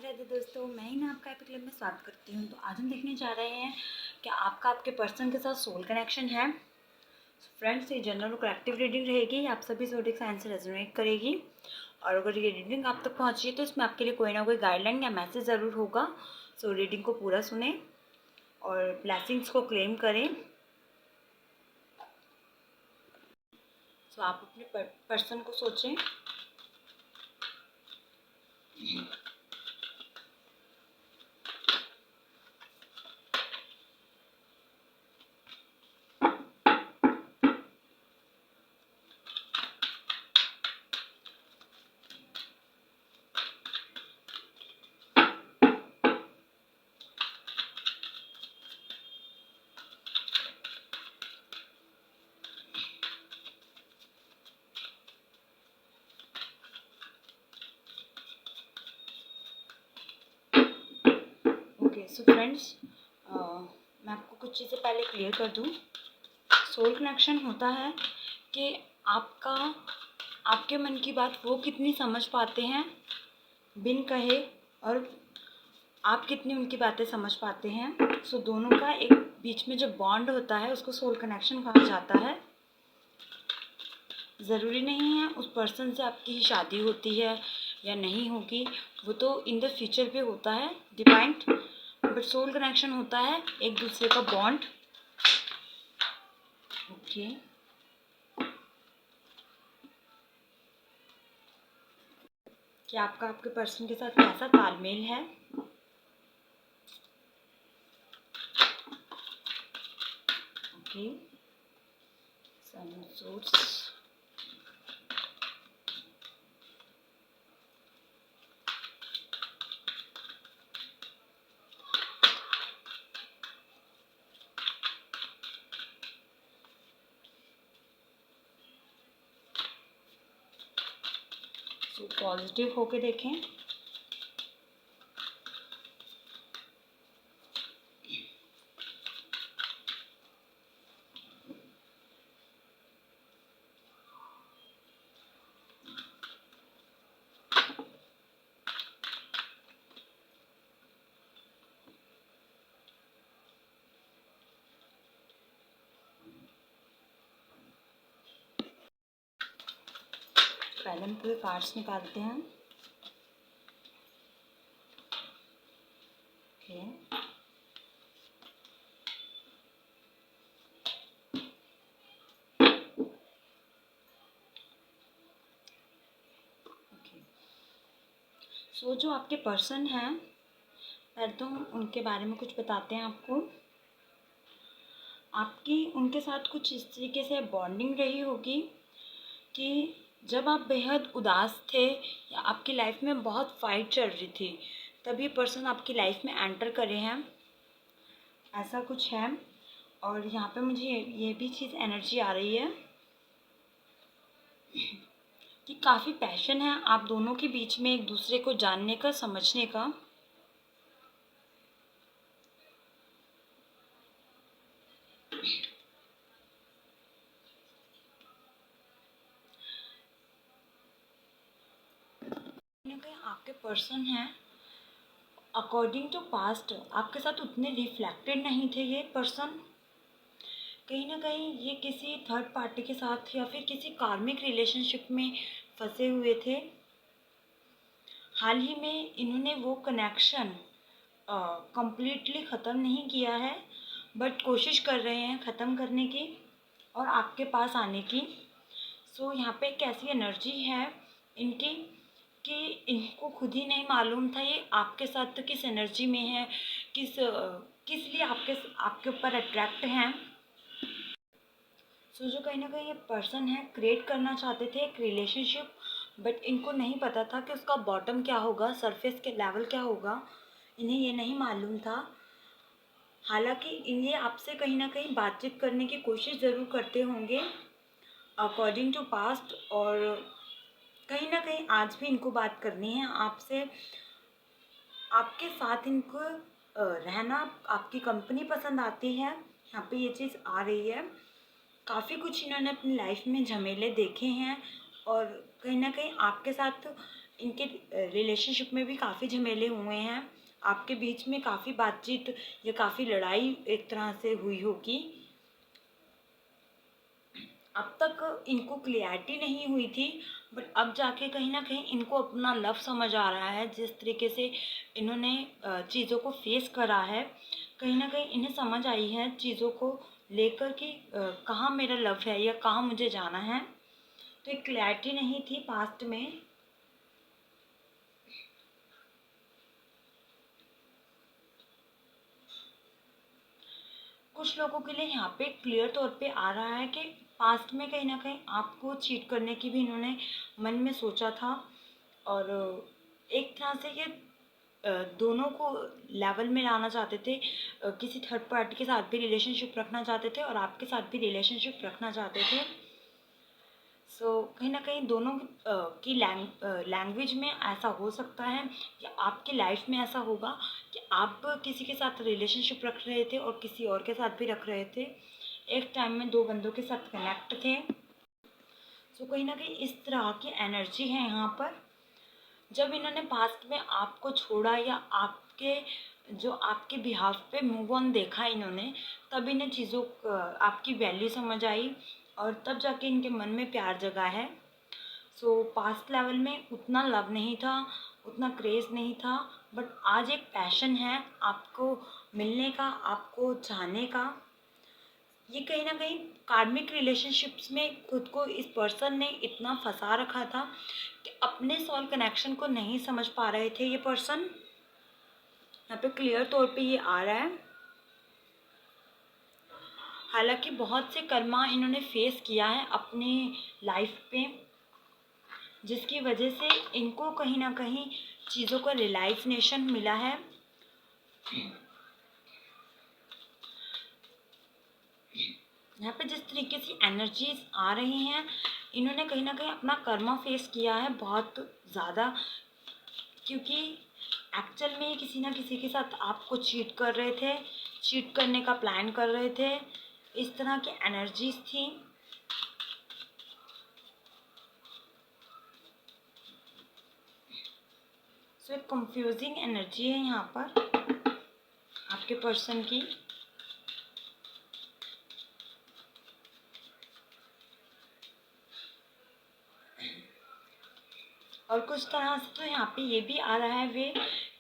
राधे राधे दोस्तों, मैं ही ना आपका एपिक क्लब में स्वागत करती हूँ। तो आज हम देखने जा रहे हैं कि आपका आपके पर्सन के साथ सोल कनेक्शन है। फ्रेंड्स, ये जनरल कलेक्टिव रीडिंग रहेगी, आप सभी ज़ोडिएक साइन से रेजोनेट करेगी। और अगर ये रीडिंग आप तक पहुँची है तो इसमें आपके लिए कोई ना कोई गाइडलाइन या मैसेज ज़रूर होगा। सो रीडिंग को पूरा सुने और ब्लेसिंग्स को क्लेम करें। सो आप अपने पर्सन को सोचें। ओके, सो फ्रेंड्स, मैं आपको कुछ चीज़ें पहले क्लियर कर दूँ। सोल कनेक्शन होता है कि आपके मन की बात वो कितनी समझ पाते हैं बिन कहे, और आप कितनी उनकी बातें समझ पाते हैं। सो दोनों का एक बीच में जो बॉन्ड होता है उसको सोल कनेक्शन कहा जाता है। ज़रूरी नहीं है उस पर्सन से आपकी शादी होती है या नहीं होगी, वो तो इन द फ्यूचर पे होता है डिपेंड। बट सोल कनेक्शन होता है एक दूसरे का बॉन्ड। ओके, कि आपका आपके पर्सन के साथ कैसा तालमेल है। ओके, सोर्स, सो पॉजिटिव होके देखें। पहले हम पूरे कार्ड्स निकालते हैं। ओके, सो जो आपके पर्सन हैं, पहले तो हम उनके बारे में कुछ बताते हैं आपको। आपकी उनके साथ कुछ इस तरीके से बॉन्डिंग रही होगी कि जब आप बेहद उदास थे या आपकी लाइफ में बहुत फाइट चल रही थी, तभी पर्सन आपकी लाइफ में एंटर करे हैं, ऐसा कुछ है। और यहाँ पे मुझे ये भी चीज़ एनर्जी आ रही है कि काफ़ी पैशन है आप दोनों के बीच में एक दूसरे को जानने का, समझने का। कहीं आपके पर्सन हैं, अकॉर्डिंग टू पास्ट आपके साथ उतने रिफ्लेक्टेड नहीं थे ये पर्सन। कहीं ना कहीं ये किसी थर्ड पार्टी के साथ या फिर किसी कार्मिक रिलेशनशिप में फंसे हुए थे। हाल ही में इन्होंने वो कनेक्शन कंप्लीटली ख़त्म नहीं किया है, बट कोशिश कर रहे हैं ख़त्म करने की और आपके पास आने की। सो यहाँ पे एक ऐसी एनर्जी है इनकी कि इनको खुद ही नहीं मालूम था ये आपके साथ तो किस एनर्जी में है, किस लिए आपके ऊपर अट्रैक्ट हैं। सो जो कहीं ना कहीं ये पर्सन है क्रिएट करना चाहते थे एक रिलेशनशिप, बट इनको नहीं पता था कि उसका बॉटम क्या होगा, सरफेस के लेवल क्या होगा, इन्हें ये नहीं मालूम था। हालांकि इन्हें आपसे कहीं ना कहीं बातचीत करने की कोशिश ज़रूर करते होंगे अकॉर्डिंग टू पास्ट, और कहीं ना कहीं आज भी इनको बात करनी है आपसे। आपके साथ इनको रहना, आपकी कंपनी पसंद आती है, यहाँ पे ये चीज़ आ रही है। काफ़ी कुछ इन्होंने अपनी लाइफ में झमेले देखे हैं और कहीं ना कहीं आपके साथ इनके रिलेशनशिप में भी काफ़ी झमेले हुए हैं, आपके बीच में काफ़ी बातचीत या काफ़ी लड़ाई एक तरह से हुई होगी। अब तक इनको क्लियरिटी नहीं हुई थी, बट अब जाके कहीं ना कहीं इनको अपना लव समझ आ रहा है। जिस तरीके से इन्होंने चीज़ों को फेस करा है, कहीं ना कहीं इन्हें समझ आई है चीज़ों को लेकर कि कहाँ मेरा लव है या कहाँ मुझे जाना है। तो एक क्लैरिटी नहीं थी पास्ट में। कुछ लोगों के लिए यहाँ पे क्लियर तौर पे आ रहा है कि पास्ट में कहीं ना कहीं आपको चीट करने की भी इन्होंने मन में सोचा था, और एक तरह से ये दोनों को लेवल में लाना चाहते थे, किसी थर्ड पार्टी के साथ भी रिलेशनशिप रखना चाहते थे और आपके साथ भी रिलेशनशिप रखना चाहते थे। कहीं ना कहीं दोनों की लैंग्वेज में ऐसा हो सकता है कि आपकी लाइफ में ऐसा होगा कि आप किसी के साथ रिलेशनशिप रख रहे थे और किसी और के साथ भी रख रहे थे, एक टाइम में दो बंदों के साथ कनेक्ट थे। कहीं ना कहीं इस तरह की एनर्जी है यहाँ पर। जब इन्होंने पास्ट में आपको छोड़ा या आपके जो आपके बिहाफ पे मूव ऑन देखा इन्होंने, तब इन्हें चीज़ों आपकी वैल्यू समझ आई और तब जाके इनके मन में प्यार जगा है। पास्ट लेवल में उतना लव नहीं था, उतना क्रेज़ नहीं था, बट आज एक पैशन है आपको मिलने का, आपको चाहने का। ये कहीं ना कहीं कार्मिक रिलेशनशिप्स में खुद को इस पर्सन ने इतना फंसा रखा था कि अपने सोल कनेक्शन को नहीं समझ पा रहे थे ये पर्सन। यहाँ पे क्लियर तौर पे ये आ रहा है। हालांकि बहुत से कर्मा इन्होंने फेस किया है अपनी लाइफ पे, जिसकी वजह से इनको कहीं ना कहीं चीज़ों का रियलाइजेशन मिला है। यहाँ पे जिस तरीके से एनर्जीज आ रही हैं, इन्होंने कहीं ना कहीं अपना कर्मा फेस किया है बहुत ज़्यादा, क्योंकि एक्चुअल में किसी ना किसी के साथ आपको चीट कर रहे थे, चीट करने का प्लान कर रहे थे, इस तरह की एनर्जीज थी। एक कंफ्यूजिंग एनर्जी है यहाँ पर आपके पर्सन की। और कुछ तरह से तो यहाँ पे ये भी आ रहा है वे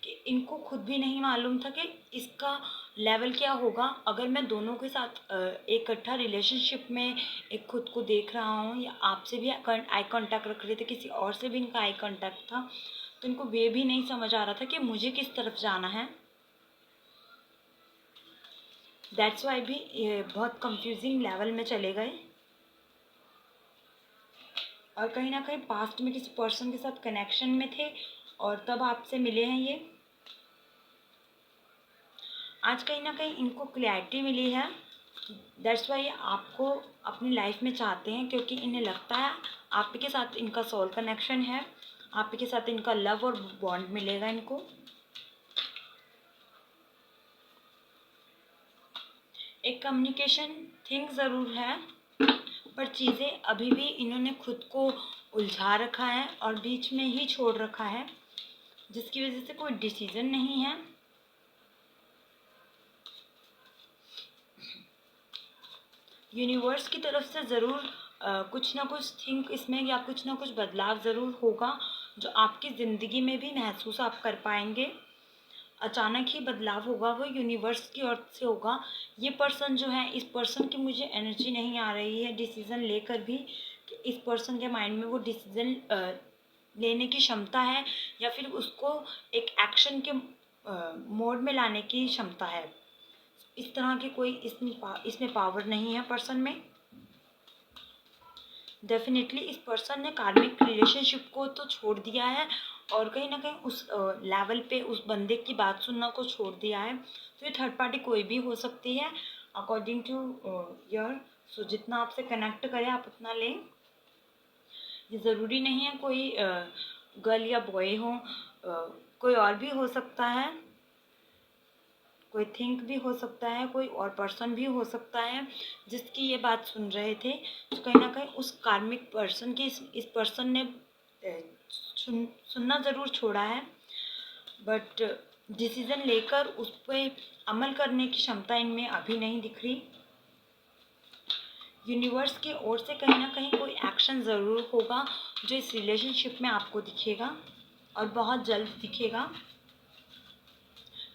कि इनको खुद भी नहीं मालूम था कि इसका लेवल क्या होगा अगर मैं दोनों के साथ एक इकट्ठा रिलेशनशिप में एक खुद को देख रहा हूँ, या आपसे भी आई कांटेक्ट रख रहे थे, किसी और से भी इनका आई कांटेक्ट था, तो इनको वे भी नहीं समझ आ रहा था कि मुझे किस तरफ जाना है। दैट्स वाई भी बहुत कंफ्यूजिंग लेवल में चले गए। और कहीं ना कहीं पास्ट में किसी पर्सन के साथ कनेक्शन में थे और तब आपसे मिले हैं ये। आज कहीं ना कहीं इनको क्लैरिटी मिली है, दैट्स वाई आपको अपनी लाइफ में चाहते हैं, क्योंकि इन्हें लगता है आपके साथ इनका सोल कनेक्शन है, आपके साथ इनका लव और बॉन्ड मिलेगा इनको। एक कम्युनिकेशन थिंग ज़रूर है, पर चीज़ें अभी भी इन्होंने खुद को उलझा रखा है और बीच में ही छोड़ रखा है, जिसकी वजह से कोई डिसीजन नहीं है। यूनिवर्स की तरफ से ज़रूर कुछ ना कुछ थिंक इसमें या कुछ ना कुछ बदलाव ज़रूर होगा, जो आपकी ज़िंदगी में भी महसूस आप कर पाएंगे। अचानक ही बदलाव होगा, वो यूनिवर्स की ओर से होगा। ये पर्सन जो है, इस पर्सन की मुझे एनर्जी नहीं आ रही है डिसीज़न लेकर भी कि इस पर्सन के माइंड में वो डिसीज़न लेने की क्षमता है या फिर उसको एक एक्शन के मोड में लाने की क्षमता है। इस तरह की कोई इसमें पावर नहीं है पर्सन में। डेफिनेटली इस पर्सन ने कार्मिक रिलेशनशिप को तो छोड़ दिया है और कहीं ना कहीं उस लेवल पे उस बंदे की बात सुनना को छोड़ दिया है। तो ये थर्ड पार्टी कोई भी हो सकती है अकॉर्डिंग टू योर। जितना आपसे कनेक्ट करे आप उतना लें। ये ज़रूरी नहीं है कोई गर्ल या बॉय हो, कोई और भी हो सकता है, कोई थिंक भी हो सकता है, कोई और पर्सन भी हो सकता है जिसकी ये बात सुन रहे थे। तो कहीं ना कहीं उस कार्मिक पर्सन की इस पर्सन ने सुनना ज़रूर छोड़ा है, बट डिसीज़न लेकर उस पे अमल करने की क्षमता इनमें अभी नहीं दिख रही। यूनिवर्स की ओर से कहीं ना कहीं कोई एक्शन ज़रूर होगा जो इस रिलेशनशिप में आपको दिखेगा, और बहुत जल्द दिखेगा,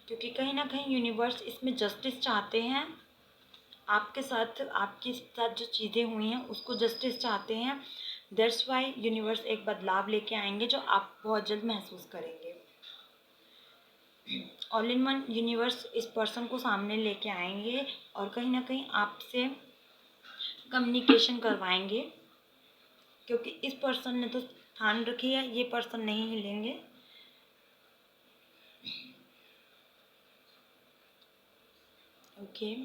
क्योंकि कहीं ना कहीं यूनिवर्स इसमें जस्टिस चाहते हैं। आपके साथ जो चीज़ें हुई हैं उसको जस्टिस चाहते हैं। दैट्स वाई यूनिवर्स एक बदलाव लेके आएंगे जो आप बहुत जल्द महसूस करेंगे। ऑल इन वन यूनिवर्स इस पर्सन को सामने लेके आएंगे और कहीं ना कहीं आपसे कम्युनिकेशन करवाएंगे, क्योंकि इस पर्सन ने तो ठान रखी है, ये पर्सन नहीं हिलेंगे। ओके,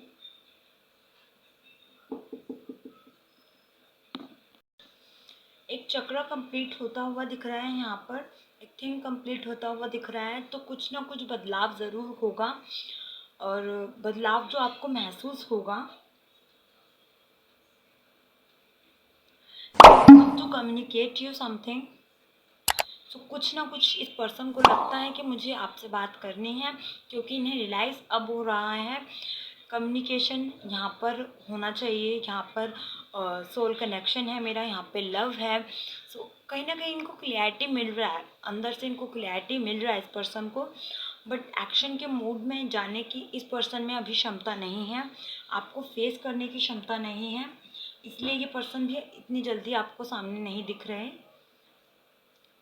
एक चक्र कंप्लीट होता हुआ दिख रहा है यहाँ पर, एक थिंग कंप्लीट होता हुआ दिख रहा है, तो कुछ ना कुछ बदलाव ज़रूर होगा, और बदलाव जो आपको महसूस होगा टू कम्युनिकेट यू समथिंग। तो कुछ ना कुछ इस पर्सन को लगता है कि मुझे आपसे बात करनी है, क्योंकि इन्हें रियलाइज़ अब हो रहा है कम्युनिकेशन यहाँ पर होना चाहिए। यहाँ पर सोल कनेक्शन है मेरा, यहाँ पे लव है। सो कहीं ना कहीं इनको क्लियरिटी मिल रहा है, अंदर से इनको क्लियरिटी मिल रहा है इस पर्सन को, बट एक्शन के मूड में जाने की इस पर्सन में अभी क्षमता नहीं है, आपको फेस करने की क्षमता नहीं है, इसलिए ये पर्सन भी इतनी जल्दी आपको सामने नहीं दिख रहे।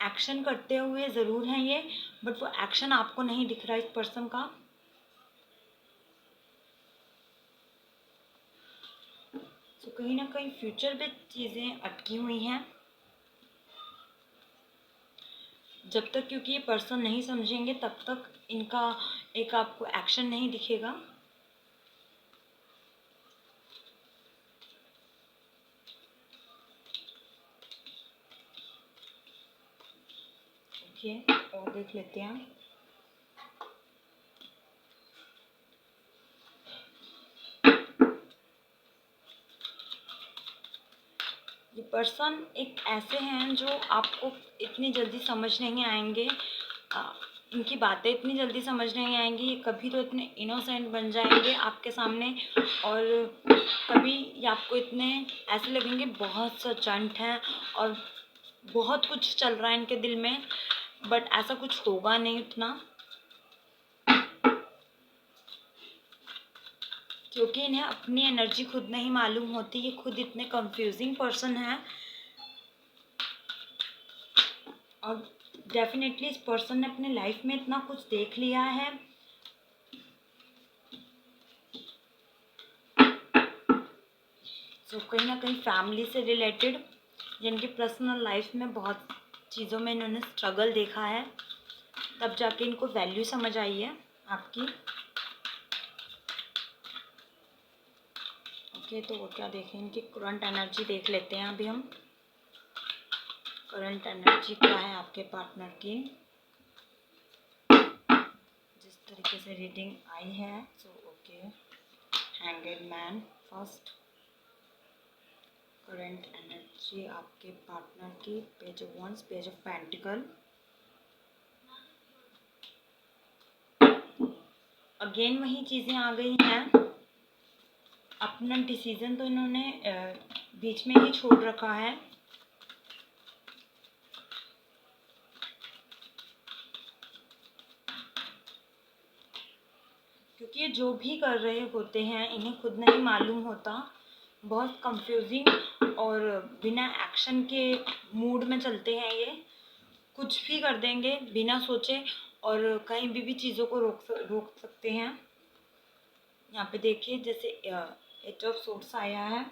एक्शन करते हुए ज़रूर हैं ये, बट वो एक्शन आपको नहीं दिख रहा इस पर्सन का। तो कहीं ना कहीं फ्यूचर में चीज़ें अटकी हुई हैं जब तक, क्योंकि ये पर्सन नहीं समझेंगे तब तक इनका एक आपको एक्शन नहीं दिखेगा। ओके, और देख लेते हैं। ये पर्सन एक ऐसे हैं जो आपको इतनी जल्दी समझ नहीं आएंगे, इनकी बातें इतनी जल्दी समझ नहीं आएंगी। ये कभी तो इतने इनोसेंट बन जाएंगे आपके सामने, और कभी ये आपको इतने ऐसे लगेंगे बहुत सचंट हैं और बहुत कुछ चल रहा है इनके दिल में, बट ऐसा कुछ होगा नहीं उतना, क्योंकि इन्हें अपनी एनर्जी खुद नहीं मालूम होती। ये खुद इतने कंफ्यूजिंग पर्सन है, और डेफिनेटली इस पर्सन ने अपने लाइफ में इतना कुछ देख लिया है, तो कहीं ना कहीं फैमिली से रिलेटेड जिनकी पर्सनल लाइफ में बहुत चीज़ों में इन्होंने स्ट्रगल देखा है, तब जाके इनको वैल्यू समझ आई है आपकी। ओके, तो वो क्या देखें, इनकी करंट एनर्जी देख लेते हैं अभी हम। करंट एनर्जी क्या है आपके पार्टनर की, जिस तरीके से रीडिंग आई है। So okay, hanged man first, current energy आपके पार्टनर की, page of wands, page of pentacles, again वही चीज़ें आ गई हैं। अपना डिसीज़न तो इन्होंने बीच में ही छोड़ रखा है, क्योंकि ये जो भी कर रहे होते हैं इन्हें खुद नहीं मालूम होता, बहुत कंफ्यूजिंग और बिना एक्शन के मूड में चलते हैं ये, कुछ भी कर देंगे बिना सोचे, और कहीं भी चीज़ों को रोक सकते हैं। यहाँ पे देखिए जैसे एट ऑफ सोर्ड्स आया है,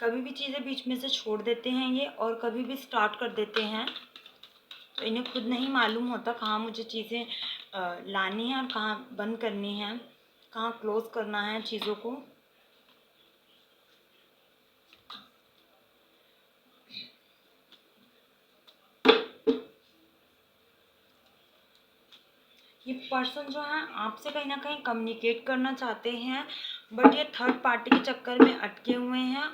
कभी भी चीज़ें बीच में से छोड़ देते हैं ये, और कभी भी स्टार्ट कर देते हैं, तो इन्हें खुद नहीं मालूम होता कहाँ मुझे चीज़ें लानी है और कहाँ बंद करनी है, कहाँ क्लोज करना है चीज़ों को। ये पर्सन जो है आपसे कहीं ना कहीं कम्युनिकेट करना चाहते हैं, बट ये थर्ड पार्टी के चक्कर में अटके हुए हैं,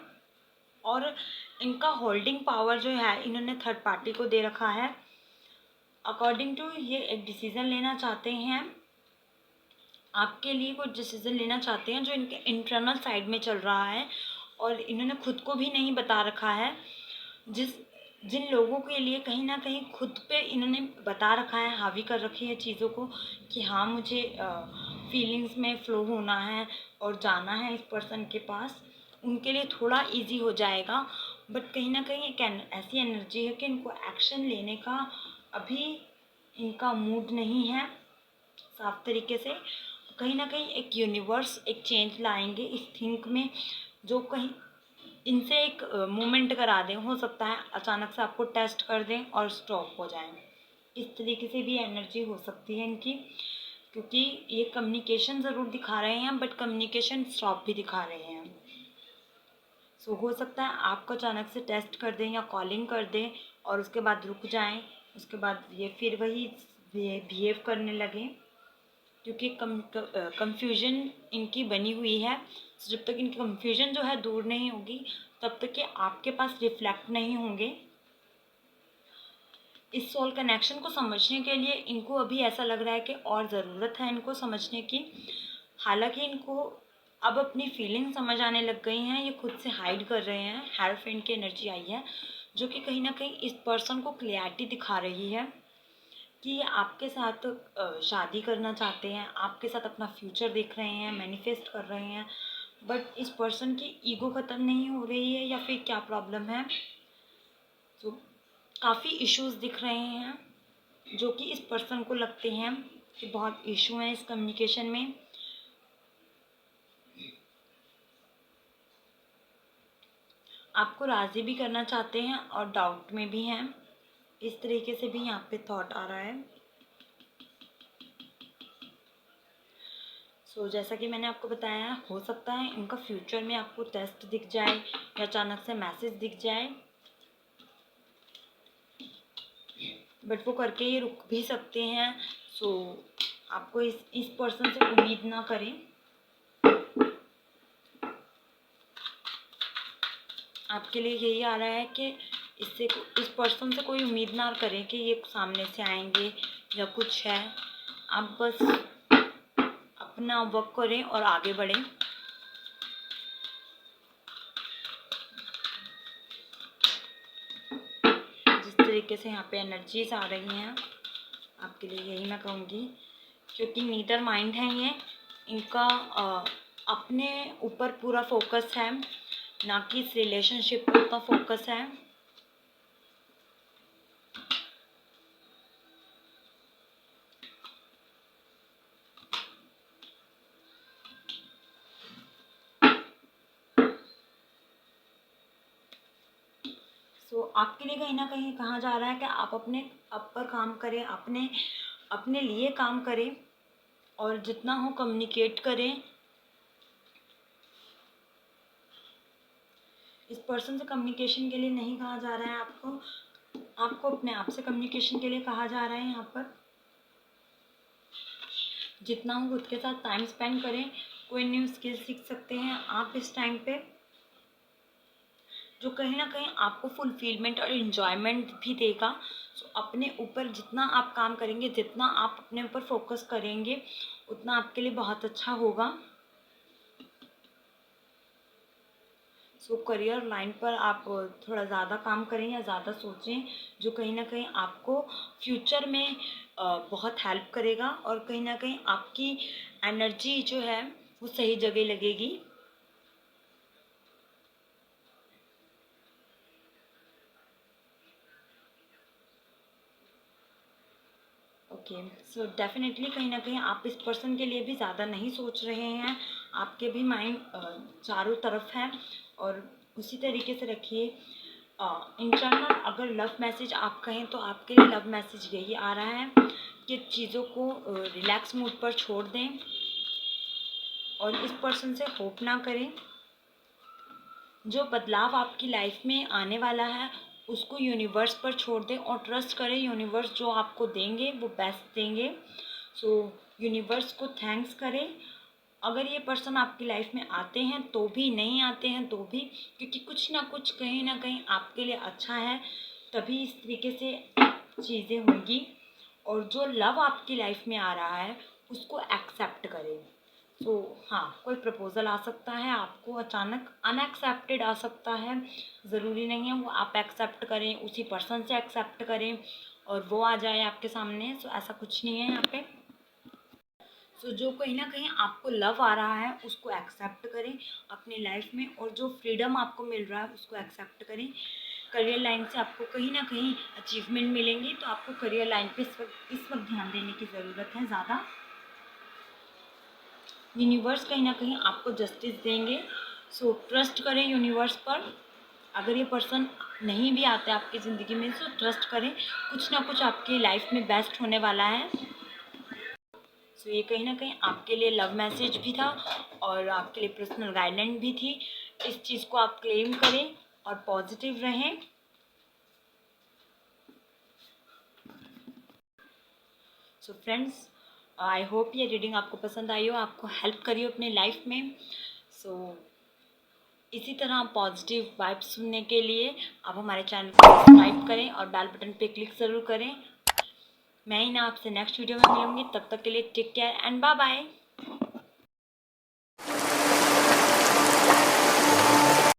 और इनका होल्डिंग पावर जो है इन्होंने थर्ड पार्टी को दे रखा है। अकॉर्डिंग टू ये एक डिसीज़न लेना चाहते हैं, आपके लिए कुछ डिसीज़न लेना चाहते हैं जो इनके इंटरनल साइड में चल रहा है, और इन्होंने खुद को भी नहीं बता रखा है। जिन लोगों के लिए कहीं ना कहीं खुद पे इन्होंने बता रखा है, हावी कर रखी है चीज़ों को कि हाँ मुझे फीलिंग्स में फ़्लो होना है और जाना है इस पर्सन के पास, उनके लिए थोड़ा इजी हो जाएगा। बट कहीं ना कहीं एक ऐसी एनर्जी है कि इनको एक्शन लेने का अभी इनका मूड नहीं है साफ तरीके से। कहीं ना कहीं एक यूनिवर्स एक चेंज लाएंगे इस थिंक में, जो कहीं इनसे एक मूवमेंट करा दें। हो सकता है अचानक से आपको टेस्ट कर दें और स्टॉप हो जाएं। इस तरीके से भी एनर्जी हो सकती है इनकी, क्योंकि ये कम्युनिकेशन ज़रूर दिखा रहे हैं बट कम्युनिकेशन स्टॉप भी दिखा रहे हैं। सो हो सकता है आपको अचानक से टेस्ट कर दें या कॉलिंग कर दें और उसके बाद रुक जाएं, उसके बाद ये फिर वही बिहेव करने लगें, क्योंकि कंफ्यूजन इनकी बनी हुई है। जब तक इनकी कंफ्यूजन जो है दूर नहीं होगी तब तक कि आपके पास रिफ्लेक्ट नहीं होंगे। इस सोल कनेक्शन को समझने के लिए इनको अभी ऐसा लग रहा है कि और ज़रूरत है इनको समझने की। हालांकि इनको अब अपनी फीलिंग समझ आने लग गई हैं, ये खुद से हाइड कर रहे हैं। हेयरफेंट की एनर्जी आई है जो कि कहीं ना कहीं इस पर्सन को क्लियरिटी दिखा रही है कि ये आपके साथ शादी करना चाहते हैं, आपके साथ अपना फ्यूचर देख रहे हैं, मैनिफेस्ट कर रहे हैं। बट इस पर्सन की ईगो ख़त्म नहीं हो रही है, या फिर क्या प्रॉब्लम है। तो काफ़ी इश्यूज दिख रहे हैं जो कि इस पर्सन को लगते हैं कि बहुत इशू हैं इस कम्युनिकेशन में। आपको राज़ी भी करना चाहते हैं और डाउट में भी हैं, इस तरीके से भी यहाँ पे थॉट आ रहा है। सो जैसा कि मैंने आपको बताया, हो सकता है इनका फ्यूचर में आपको टेस्ट दिख जाए या अचानक से मैसेज दिख जाए, बट वो करके ये रुक भी सकते हैं। सो आपको इस पर्सन से उम्मीद ना करें। आपके लिए यही आ रहा है कि इस पर्सन से कोई उम्मीद ना करें कि ये सामने से आएंगे या कुछ है। आप बस अपना वर्क करें और आगे बढ़ें। जिस तरीके से यहाँ पे एनर्जीज आ रही हैं आपके लिए, यही मैं कहूँगी, क्योंकि नीटर माइंड है ये, इनका अपने ऊपर पूरा फोकस है, ना कि इस रिलेशनशिप पर उतना फोकस है। आपके लिए कहीं ना कहीं कहा जा रहा है कि आप अपने आप पर काम करें, अपने लिए काम करें और जितना हो कम्युनिकेट करें। इस पर्सन से कम्युनिकेशन के लिए नहीं कहा जा रहा है आपको अपने आप से कम्युनिकेशन के लिए कहा जा रहा है। यहाँ पर जितना हो खुद के साथ टाइम स्पेंड करें, कोई न्यू स्किल सीख सकते हैं आप इस टाइम पे, जो कहीं ना कहीं आपको फुलफिलमेंट और इन्जॉयमेंट भी देगा। सो अपने ऊपर जितना आप काम करेंगे, जितना आप अपने ऊपर फोकस करेंगे, उतना आपके लिए बहुत अच्छा होगा। सो करियर लाइन पर आप थोड़ा ज़्यादा काम करें या ज़्यादा सोचें, जो कहीं ना कहीं आपको फ्यूचर में बहुत हेल्प करेगा और कहीं ना कहीं आपकी एनर्जी जो है वो सही जगह लगेगी। ओके, सो डेफिनेटली कहीं ना कहीं आप इस पर्सन के लिए भी ज़्यादा नहीं सोच रहे हैं, आपके भी माइंड चारों तरफ है। और उसी तरीके से रखिए। इंटरनल अगर लव मैसेज आप कहें तो आपके लिए लव मैसेज यही आ रहा है कि चीज़ों को रिलैक्स मूड पर छोड़ दें और इस पर्सन से होप ना करें। जो बदलाव आपकी लाइफ में आने वाला है उसको यूनिवर्स पर छोड़ दें और ट्रस्ट करें, यूनिवर्स जो आपको देंगे वो बेस्ट देंगे। सो यूनिवर्स को थैंक्स करें अगर ये पर्सन आपकी लाइफ में आते हैं तो भी, नहीं आते हैं तो भी, क्योंकि कुछ ना कुछ कहीं ना कहीं आपके लिए अच्छा है, तभी इस तरीके से चीज़ें होंगी। और जो लव आपकी लाइफ में आ रहा है उसको एक्सेप्ट करें। तो हाँ, कोई प्रपोज़ल आ सकता है आपको अचानक, अनएक्सेप्टेड आ सकता है, ज़रूरी नहीं है वो आप एक्सेप्ट करें, उसी पर्सन से एक्सेप्ट करें और वो आ जाए आपके सामने। सो ऐसा कुछ नहीं है यहाँ पे। सो जो कहीं ना कहीं आपको लव आ रहा है उसको एक्सेप्ट करें अपनी लाइफ में, और जो फ्रीडम आपको मिल रहा है उसको एक्सेप्ट करें। करियर लाइन से आपको कहीं ना कहीं अचीवमेंट मिलेंगी, तो आपको करियर लाइन पे इस वक्त ध्यान देने की ज़रूरत है ज़्यादा। यूनिवर्स कहीं ना कहीं आपको जस्टिस देंगे। सो ट्रस्ट करें यूनिवर्स पर। अगर ये पर्सन नहीं भी आता है आपकी ज़िंदगी में तो ट्रस्ट करें, कुछ ना कुछ आपकी लाइफ में बेस्ट होने वाला है। सो ये कहीं ना कहीं आपके लिए लव मैसेज भी था और आपके लिए पर्सनल गाइडलाइन भी थी। इस चीज़ को आप क्लेम करें और पॉजिटिव रहें। सो फ्रेंड्स, आई होप ये रीडिंग आपको पसंद आई हो, आपको हेल्प करी हो अपनी लाइफ में। सो इसी तरह पॉजिटिव वाइब्स सुनने के लिए आप हमारे चैनल को सब्सक्राइब करें और बेल बटन पे क्लिक ज़रूर करें। मैं ही ना आपसे नेक्स्ट वीडियो में मिलूंगी, तब तक के लिए take care and bye bye.